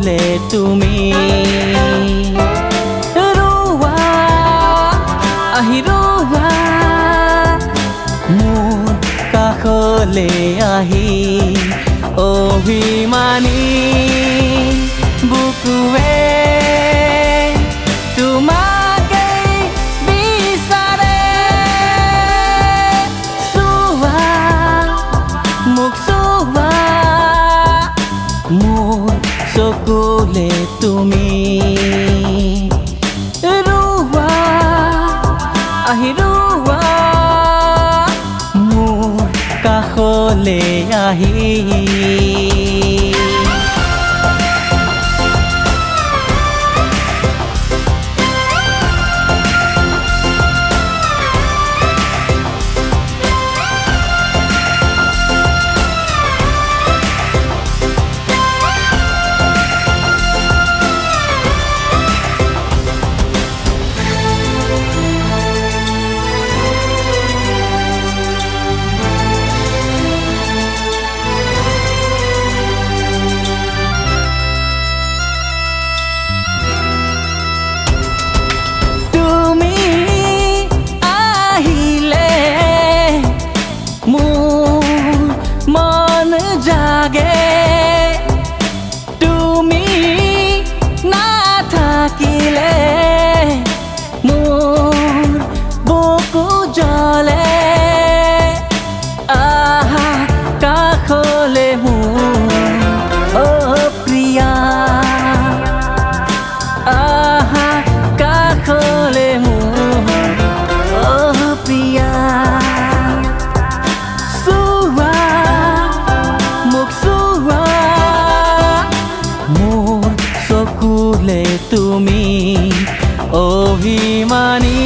চকুলে তুমি ৰোৱা আহি ৰোৱা মোৰ কাষলে আহি অভিমানী বুকুৱে চকুলে তুমি ৰোৱা আহি ৰোৱা মোৰ কাষলে আহি জাগে তুমি নাথাকিলে মোৰ বুকু জ্বলে আহা কাষলে মোৰ প্ৰিয়া আহা কাষলে মোৰ প্ৰিয়া চকুলে তুমি অভিমানী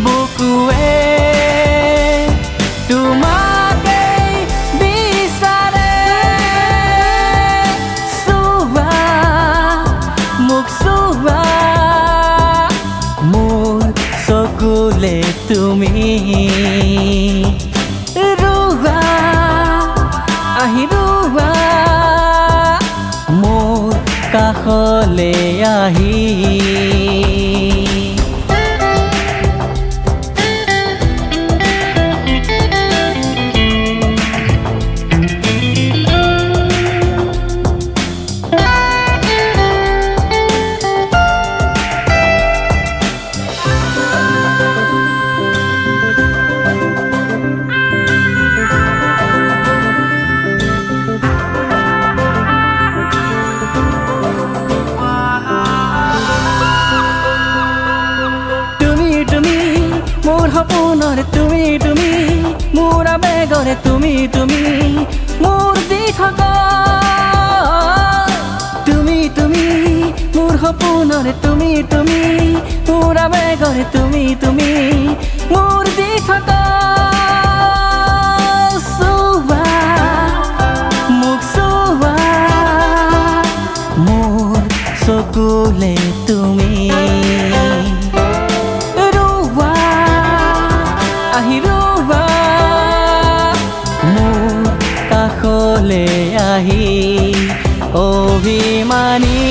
বুকুৱে তোমাকে বিচাৰে চুৱা মোক চুৱা মোৰ চকুলে তুমি ৰোৱা আহি ৰোৱা মোৰ কাষলে আহি মোৰ সপোনৰে তুমি তুমি মোৰ আবেগৰে তুমি তুমি মোৰ দি থকা তুমি তুমি মোৰ সপোনৰে তুমি তুমি মোৰ আবেগৰে তুমি তুমি মোৰ দি থকা চুৱা মোক চুৱা মোৰ চকুলে তুমি আহি ৰোৱা মোৰ কাষলে আহি অভিমানী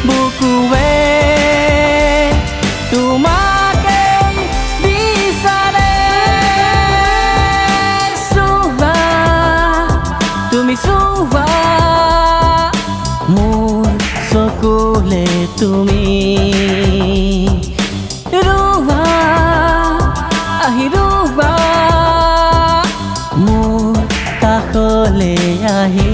বুকুৱে তোমাকে বিচাৰে চুৱা তুমি চুৱা মোৰ চকুলে তুমি ৰোৱা আহি ৰোৱা মোৰ কাষলে আহি